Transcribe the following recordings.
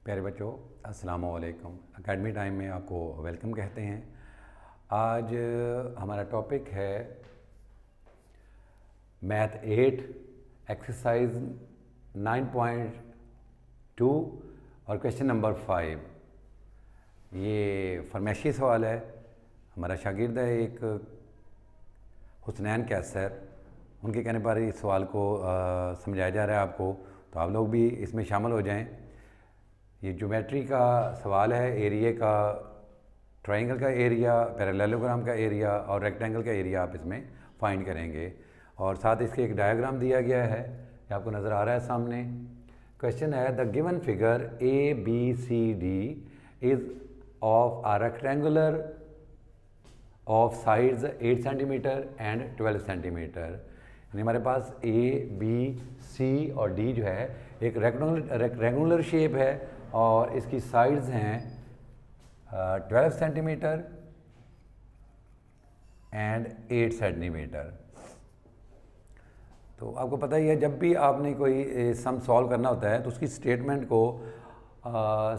प्यारे बच्चों, अस्सलाम वालेकुम। एकेडमी टाइम में आपको वेलकम कहते हैं। आज हमारा टॉपिक है मैथ 8 एक्सरसाइज 9.2 और क्वेश्चन नंबर 5। ये फरमाइशी सवाल है। हमारा शागिर्द है एक हुसनैन कैसर, उनके कहने पर इस सवाल को समझाया जा रहा है आपको, तो आप लोग भी इसमें शामिल हो जाएं। ये ज्योमेट्री का सवाल है, एरिया का, ट्रायंगल का एरिया, पैरेललोग्राम का एरिया और रेक्टेंगल का एरिया आप इसमें फाइंड करेंगे। और साथ इसके एक डायग्राम दिया गया है, ये आपको नज़र आ रहा है सामने। क्वेश्चन है the given figure A B C D is of a rectangular of sides 8 centimetre and 12 centimetre. यानी हमारे पास ए बी सी और डी जो है एक रेक्टेंगुलर शेप है और इसकी साइड्स हैं 12 सेंटीमीटर एंड 8 सेंटीमीटर। तो आपको पता ही है, जब भी आपने कोई सम सॉल्व करना होता है तो उसकी स्टेटमेंट को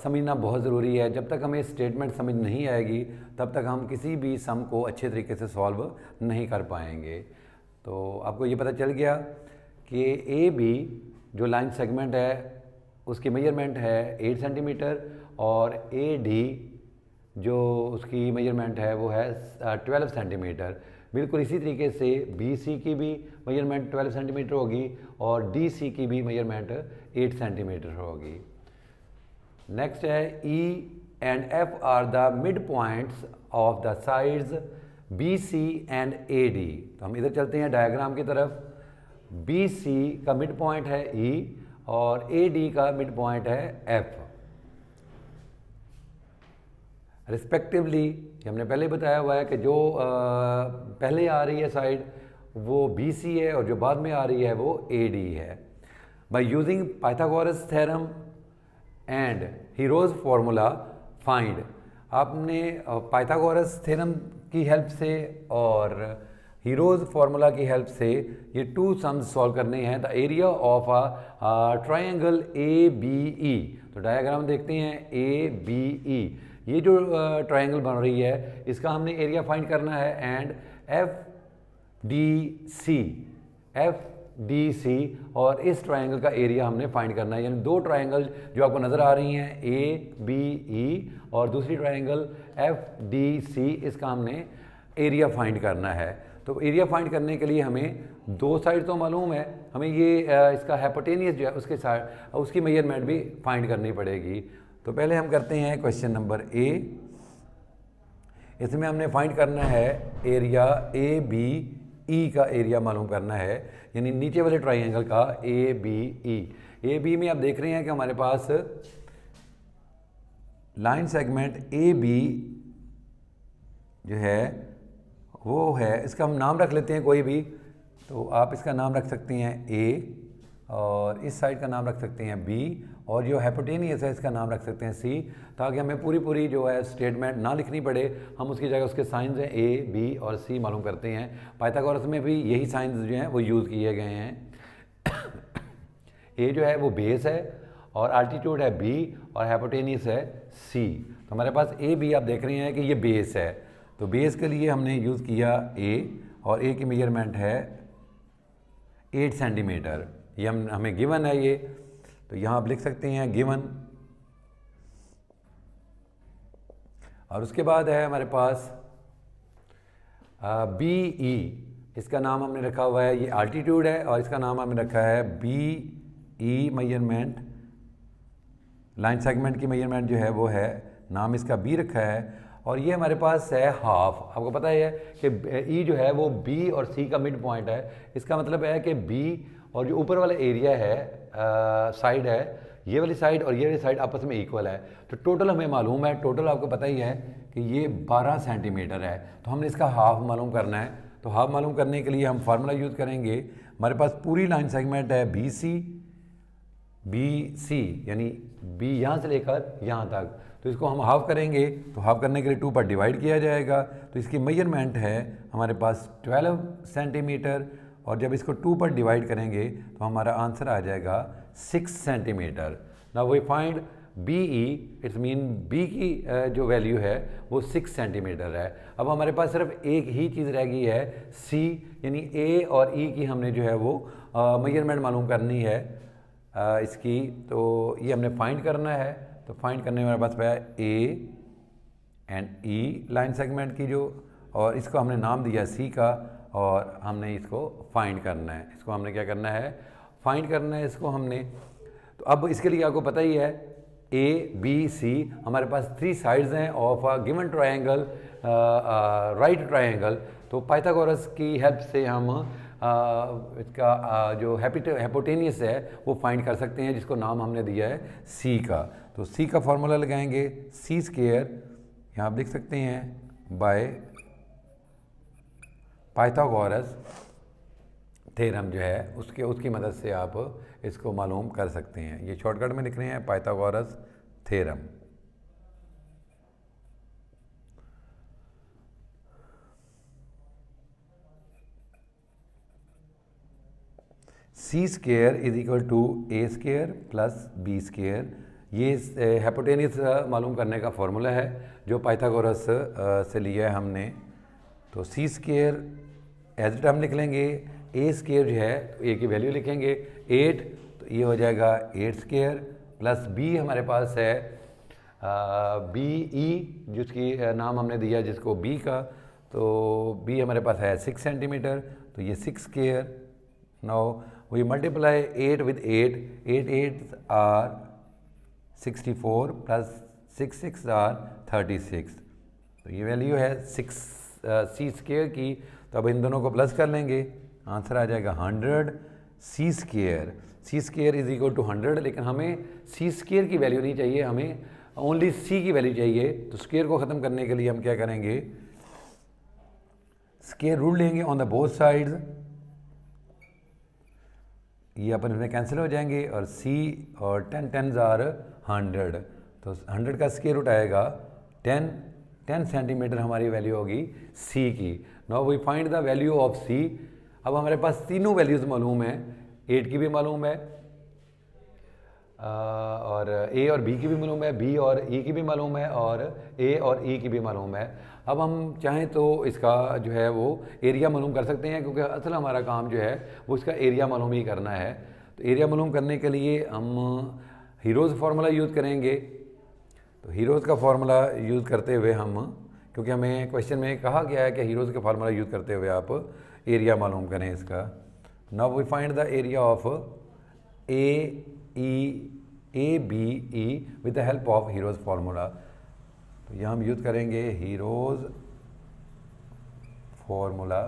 समझना बहुत ज़रूरी है। जब तक हमें स्टेटमेंट समझ नहीं आएगी तब तक हम किसी भी सम को अच्छे तरीके से सॉल्व नहीं कर पाएंगे। तो आपको ये पता चल गया कि ए बी जो लाइन सेगमेंट है उसकी मेजरमेंट है 8 सेंटीमीटर और ए डी जो उसकी मेजरमेंट है वो है 12 सेंटीमीटर। बिल्कुल इसी तरीके से बी सी की भी मेजरमेंट 12 सेंटीमीटर होगी और डी सी की भी मेजरमेंट 8 सेंटीमीटर होगी। नेक्स्ट है E and F are the mid points of the sides B C and A D. तो हम इधर चलते हैं डायग्राम की तरफ। बी सी का मिड पॉइंट है ई और ए डी का मिड पॉइंट है एफ रिस्पेक्टिवली। हमने पहले बताया हुआ है कि जो पहले आ रही है साइड वो बी सी है और जो बाद में आ रही है वो ए डी है। By using Pythagoras theorem and heroes formula find. आपने पाइथागोरस थ्योरम की हेल्प से और हीरोज फार्मूला की हेल्प से ये टू सम्स सॉल्व करने हैं। The area of a triangle A B E. तो डायग्राम देखते हैं ए बी ई, ये जो ट्रायंगल बन रही है इसका हमने एरिया फाइंड करना है। एंड एफ डी सी और इस ट्रायंगल का एरिया हमने फाइंड करना है। यानी दो ट्रायंगल जो आपको नज़र आ रही हैं ए बी ई और दूसरी ट्रायंगल एफ डी सी, इसका हमने एरिया फाइंड करना है। तो एरिया फाइंड करने के लिए हमें दो साइड तो मालूम है, हमें ये इसका हाइपोटेनियस जो है उसके साइड उसकी मेजरमेंट भी फाइंड करनी पड़ेगी। तो पहले हम करते हैं क्वेश्चन नंबर ए। इसमें हमने फाइंड करना है एरिया ए बी ई का एरिया मालूम करना है, यानी नीचे वाले ट्राइंगल का ए बी ई। ए बी में आप देख रहे हैं कि हमारे पास लाइन सेगमेंट ए बी जो है वो है, इसका हम नाम रख लेते हैं कोई भी। तो आप इसका नाम रख सकते हैं ए और इस साइड का नाम रख सकते हैं बी और जो हाइपोटेनियस है इसका नाम रख सकते हैं सी, ताकि हमें पूरी जो है स्टेटमेंट ना लिखनी पड़े। हम उसकी जगह उसके साइंस हैं ए बी और सी मालूम करते हैं। पाइथागोरस में भी यही साइंस जो हैं वो यूज़ किए गए हैं। ए जो है वो बेस है और अल्टीट्यूड है बी और हाइपोटेनियस है सी। तो हमारे पास ए बी आप देख रहे हैं कि ये बेस है, तो बेस के लिए हमने यूज़ किया ए और ए की मेजरमेंट है 8 सेंटीमीटर। ये हमें गिवन है ये, तो यहाँ आप लिख सकते हैं गिवन। और उसके बाद है हमारे पास बी ई, इसका नाम हमने रखा हुआ है, ये अल्टीट्यूड है और इसका नाम हमने रखा है B E measurement. Line segment की मेजरमेंट जो है वो है, नाम इसका बी रखा है। और ये हमारे पास है हाफ। आपको पता है कि ई जो है वो बी और सी का मिड पॉइंट है। इसका मतलब है कि बी और जो ऊपर वाला एरिया है साइड है, ये वाली साइड और ये वाली साइड आपस में इक्वल है। तो टोटल हमें मालूम है, टोटल आपको पता ही है कि ये 12 सेंटीमीटर है। तो हमने इसका हाफ मालूम करना है। तो हाफ मालूम करने के लिए हम फार्मूला यूज़ करेंगे। हमारे पास पूरी लाइन सेगमेंट है बी सी, यानी बी यहाँ से लेकर यहाँ तक, तो इसको हम हाफ करेंगे। तो हाफ करने के लिए 2 पर डिवाइड किया जाएगा। तो इसकी मेजरमेंट है हमारे पास 12 सेंटीमीटर और जब इसको 2 पर डिवाइड करेंगे तो हमारा आंसर आ जाएगा 6 centimetre. Now we find B E, it's mean B की जो वैल्यू है वो 6 सेंटीमीटर है। अब हमारे पास सिर्फ एक ही चीज़ रह गई है सी, यानी ए और ई की हमने जो है वो मेजरमेंट मालूम करनी है इसकी। तो ये हमने फाइंड करना है। तो फाइंड करने में हमारे पास है A and E line segment की जो, और इसको हमने नाम दिया सी का, और हमने इसको फाइंड करना है। इसको हमने क्या करना है, फाइंड करना है इसको हमने। तो अब इसके लिए आपको पता ही है ए बी सी, हमारे पास 3 साइड्स हैं of a given triangle, right triangle. तो पाइथागोरस की हेल्प से हम इसका जो हाइपोटेन्यूस है वो फाइंड कर सकते हैं, जिसको नाम हमने दिया है सी का। तो सी का फॉर्मूला लगाएंगे सी स्क्वायर, यहाँ आप लिख सकते हैं बाय पाइथागोरस थ्योरम जो है उसकी मदद से आप इसको मालूम कर सकते हैं। ये शॉर्टकट में लिख रहे हैं Pythagoras theorem. C square is equal to A square plus B square. ये हाइपोटेन्यूस मालूम करने का फॉर्मूला है जो पाइथागोरस से लिया है हमने। तो सी स्क्वेयर एज इट हम लिख लेंगे, ए स्क्वेयर जो है तो ए की वैल्यू लिखेंगे 8, तो ये हो जाएगा 8 स्क्वेयर प्लस बी हमारे पास है बी ई, जिसकी नाम हमने दिया जिसको बी का। तो बी हमारे पास है 6 सेंटीमीटर, तो ये 6 square. Now we multiply 8 with 8, 8 8 are 64 plus 6 6 are 36। तो ये वैल्यू है 6 सी स्क्वेयर की। तो अब इन दोनों को प्लस कर लेंगे, आंसर आ जाएगा 100 C square. C square is equal to 100, लेकिन हमें सी स्क्वेयर की वैल्यू नहीं चाहिए, हमें ओनली सी की वैल्यू चाहिए। तो स्क्वेयर को ख़त्म करने के लिए हम क्या करेंगे, स्क्वेयर रूट लेंगे ऑन द बोथ साइड्स। ये अपन इसमें कैंसिल हो जाएंगे, और सी और 10 10s आर 100। तो 100 का स्क्वेयर रूट आएगा 10 सेंटीमीटर हमारी वैल्यू होगी सी की। Now we find the value of C. अब हमारे पास तीनों वैल्यूज़ मालूम है, 8 की भी मालूम है, और ए और बी की भी मालूम है, बी और ई की भी मालूम है, और ए और ई की भी मालूम है। अब हम चाहें तो इसका जो है वो एरिया मालूम कर सकते हैं, क्योंकि असल हमारा काम जो है वो इसका एरिया मालूम ही करना है। तो एरिया मालूम करने के लिए हम हीरोज़ फार्मूला यूज़ करेंगे। तो हीरोज़ का फार्मूला यूज़ करते हुए हम, क्योंकि हमें क्वेश्चन में कहा गया है कि हीरोज़ का फार्मूला यूज़ करते हुए आप एरिया मालूम करें इसका। Now we find the area of A B E with the help of Heron's formula. तो यहाँ हम यूज़ करेंगे हीरोज़ फार्मूला।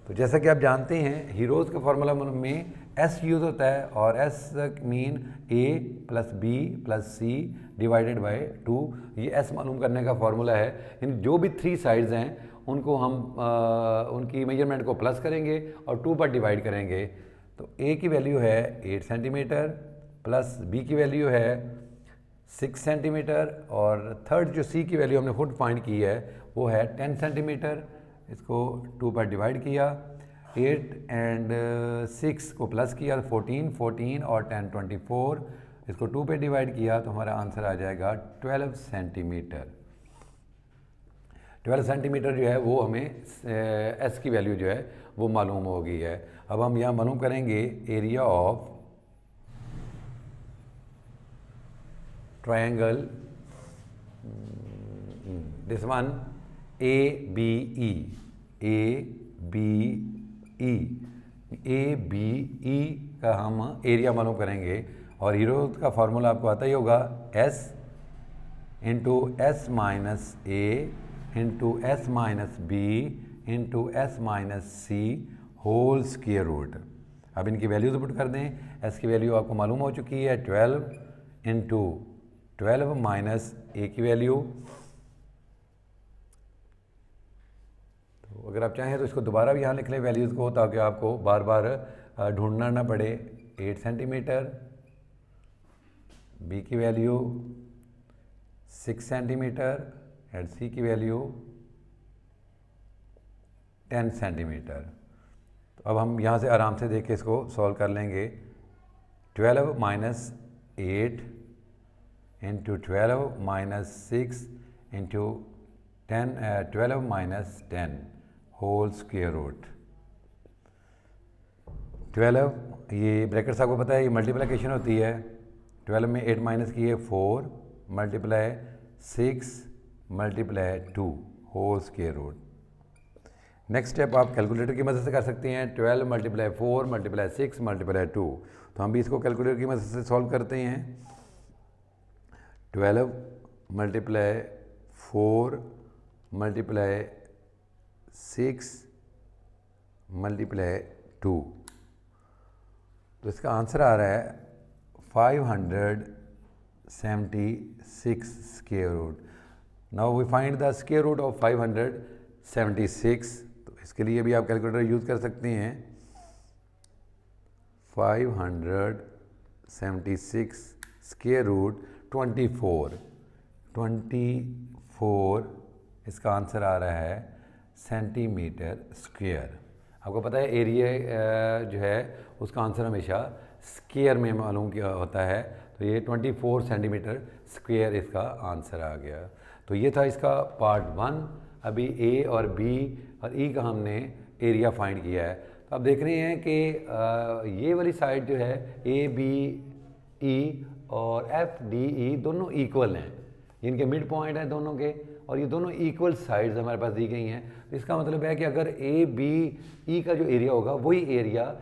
तो जैसा कि आप जानते हैं हीरोज़ का फार्मूला में एस यूज़ होता है, और S mean A plus B plus C divided by 2। ये एस मालूम करने का फार्मूला है, यानी जो भी 3 साइड्स हैं उनको हम उनकी मेजरमेंट को प्लस करेंगे और 2 पर डिवाइड करेंगे। तो ए की वैल्यू है 8 सेंटीमीटर प्लस बी की वैल्यू है 6 सेंटीमीटर, और थर्ड जो सी की वैल्यू हमने खुद फाइंड की है वो है 10 सेंटीमीटर। इसको 2 पर डिवाइड किया, 8 एंड 6 को प्लस किया, 14 और 10 24। इसको 2 पे डिवाइड किया तो हमारा आंसर आ जाएगा 12 सेंटीमीटर। 12 सेंटीमीटर जो है वो हमें एस की वैल्यू जो है वो मालूम हो गई है। अब हम यहाँ मालूम करेंगे area of triangle this one A B E, A B E का हम एरिया मालूम करेंगे। और हीरोज़ का फार्मूला आपको आता ही होगा, S into S minus A into S minus B into S minus C whole square root. अब इनकी वैल्यूज पुट कर दें। एस की वैल्यू आपको मालूम हो चुकी है 12 इंटू 12 माइनस ए की वैल्यू। तो अगर आप चाहें तो इसको दोबारा भी यहाँ लिख लें वैल्यूज़ को, ताकि आपको बार बार ढूंढना ना पड़े। 8 सेंटीमीटर, बी की वैल्यू 6 सेंटीमीटर एंड सी की वैल्यू 10 सेंटीमीटर। तो अब हम यहाँ से आराम से देख के इसको सॉल्व कर लेंगे। 12 minus 8 into 12 minus 6 into 10 12 minus 10 whole square root. 12 ये ब्रैकेट्स आपको पता है ये मल्टीप्लिकेशन होती है। 12 में 8 माइनस की है 4 multiply 6 multiply 2 whole square root. Next step आप कैलकुलेटर की मदद से कर सकते हैं। 12 मल्टीप्लाई 4 मल्टीप्लाई 6 मल्टीप्लाई 2। तो हम भी इसको कैलकुलेटर की मदद से सॉल्व करते हैं। 12 मल्टीप्लाई 4 मल्टीप्लाई 6 मल्टीप्लाई 2, तो इसका आंसर आ रहा है 576 square root. Now we find the square root of 576। तो इसके लिए भी आप कैलकुलेटर यूज़ कर सकते हैं। 576 स्क्वायर रूट 24 इसका आंसर आ रहा है सेंटीमीटर स्क्वायर। आपको पता है एरिया जो है उसका आंसर हमेशा स्क्वायर में मालूम किया होता है। तो ये 24 सेंटीमीटर स्क्वायर इसका आंसर आ गया। तो ये था इसका पार्ट 1। अभी ए और बी और ई का हमने एरिया फाइंड किया है। तो आप देख रहे हैं कि ये वाली साइड जो है ए बी ई और एफ डी ई दोनों इक्वल हैं, इनके मिड पॉइंट हैं दोनों के, और ये दोनों इक्वल साइड्स हमारे पास दी गई हैं। तो इसका मतलब है कि अगर ए बी ई का जो एरिया होगा वही एरिया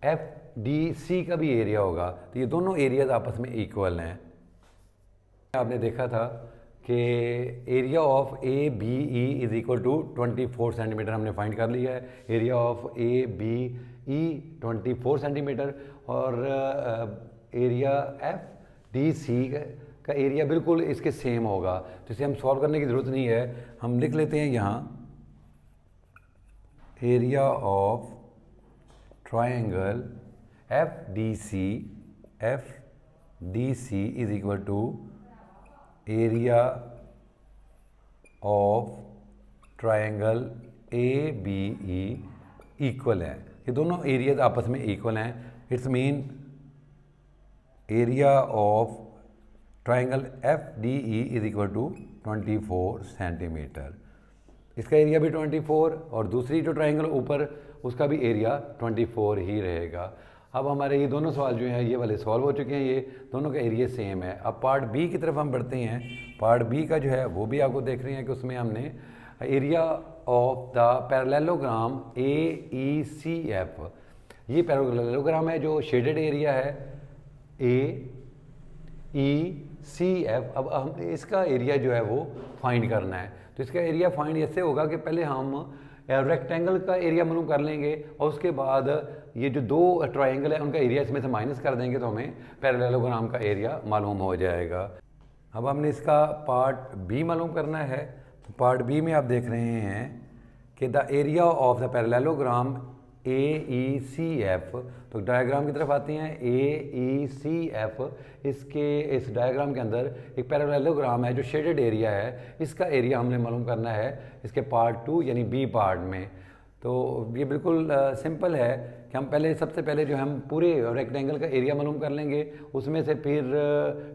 एफ डी सी का भी एरिया होगा। तो ये दोनों एरियाज आपस में इक्वल हैं। आपने देखा था कि area of A B E is equal to 24 centimetre हमने फाइंड कर लिया है। Area of A B E 24 centimetre और एरिया एफ डी सी का एरिया बिल्कुल इसके सेम होगा। तो इसे हम सॉल्व करने की ज़रूरत नहीं है, हम लिख लेते हैं यहाँ area of triangle F D C is equal to area of triangle A B E equal है। ये दोनों एरियाज आपस में इक्वल हैं। It's mean area of triangle F D E is equal to 24 centimetre. इसका एरिया भी 24 और दूसरी जो ट्रायंगल ऊपर उसका भी एरिया 24 ही रहेगा। अब हमारे ये दोनों सवाल जो हैं ये वाले सॉल्व हो चुके हैं, ये दोनों का एरिया सेम है। अब पार्ट बी की तरफ हम बढ़ते हैं। पार्ट बी का जो है वो भी आपको देख रहे हैं कि उसमें हमने area of the parallelogram A E C F, ये पैरेललोग्राम है जो शेडेड एरिया है ए ई सी एफ। अब हम इसका एरिया जो है वो फाइंड करना है। तो इसका एरिया फाइंड ऐसे होगा कि पहले हम रेक्टेंगल का एरिया मालूम कर लेंगे और उसके बाद ये जो दो ट्रायंगल है उनका एरिया इसमें से माइनस कर देंगे तो हमें पैरेललोग्राम का एरिया मालूम हो जाएगा। अब हमने इसका पार्ट बी मालूम करना है। तो पार्ट बी में आप देख रहे हैं कि the area of the parallelogram A E C F. तो डायग्राम की तरफ आते हैं। ए ई सी एफ, इस डायग्राम के अंदर एक पैरेललोग्राम है जो शेडेड एरिया है, इसका एरिया हमने मालूम करना है इसके पार्ट 2 यानी बी पार्ट में। तो ये बिल्कुल सिंपल है कि हम पहले सबसे पहले जो हम पूरे रेक्टेंगल का एरिया मालूम कर लेंगे, उसमें से फिर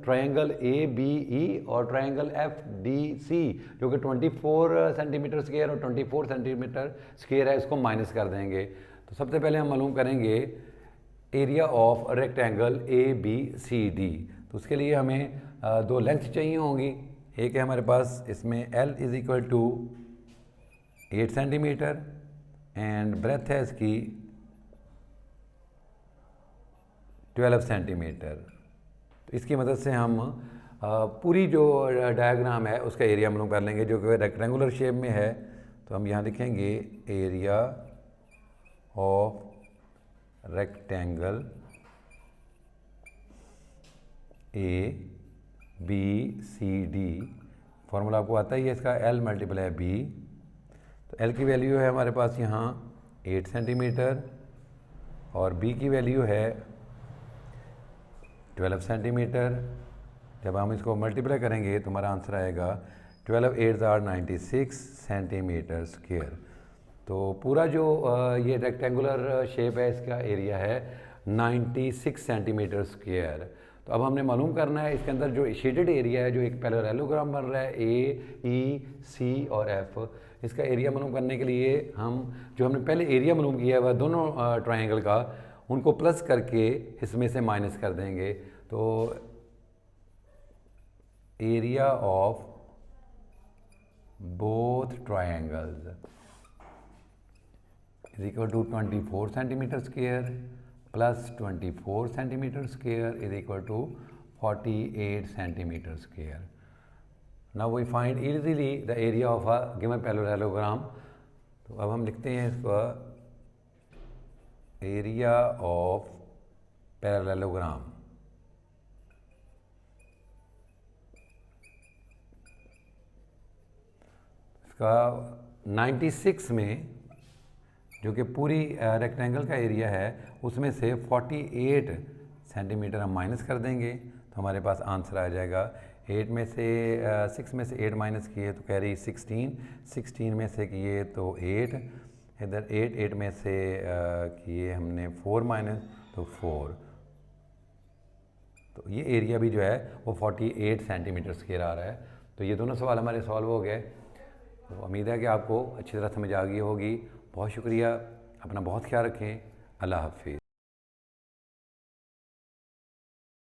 ट्रायंगल ए बी ई और ट्रायंगल एफ डी सी जो कि 24 सेंटीमीटर स्क्वायर और 24 सेंटीमीटर स्क्वायर है इसको माइनस कर देंगे। तो सबसे पहले हम मालूम करेंगे area of rectangle A B C D. तो उसके लिए हमें दो लेंथ चाहिए होंगी। एक है हमारे पास इसमें L is equal to 8 centimetre and breadth है इसकी 12 सेंटीमीटर। तो इसकी मदद से हम पूरी जो डायग्राम है उसका एरिया मालूम कर लेंगे जो कि रेक्टेंगुलर शेप में है। तो हम यहाँ लिखेंगे area of rectangle A B C D. Formula आपको आता ही है इसका L मल्टीप्लाई बी। तो L की वैल्यू है हमारे पास यहाँ 8 सेंटीमीटर और B की वैल्यू है 12 सेंटीमीटर। जब हम इसको मल्टीप्लाई करेंगे तो हमारा आंसर आएगा 12 8 आर 96 सेंटीमीटर स्क्वायर। तो पूरा जो ये रेक्टेंगुलर शेप है इसका एरिया है 96 सेंटीमीटर स्क्वायर। तो अब हमने मालूम करना है इसके अंदर जो शेडेड एरिया है, जो एक पैरेललोग्राम बन रहा है ए, ई, सी और एफ, इसका एरिया मालूम करने के लिए हम जो हमने पहले एरिया मालूम किया है दोनों ट्रायंगल का, उनको प्लस करके इसमें से माइनस कर देंगे। तो area of both triangles is equal to 24 centimetre square plus 24 centimetre square is equal to 48 centimetre square. Now we find easily the area of a given parallelogram. तो अब हम लिखते हैं इसका एरिया ऑफ पैरेललोग्राम। इसका 96 में जो कि पूरी रेक्टेंगल का एरिया है उसमें से 48 सेंटीमीटर हम माइनस कर देंगे तो हमारे पास आंसर आ जाएगा 8 में से 6 में से 8 माइनस किए तो कैरी 16 में से किए तो 8, इधर 8 में से किए हमने 4 माइनस तो 4, तो ये एरिया भी जो है वो 48 सेंटीमीटर स्क्वायर आ रहा है। तो ये दोनों सवाल हमारे सॉल्व हो गए। तो उम्मीद है कि आपको अच्छी तरह समझ आ गई होगी। बहुत शुक्रिया, अपना बहुत ख्याल रखें। अल्लाह हाफिज़।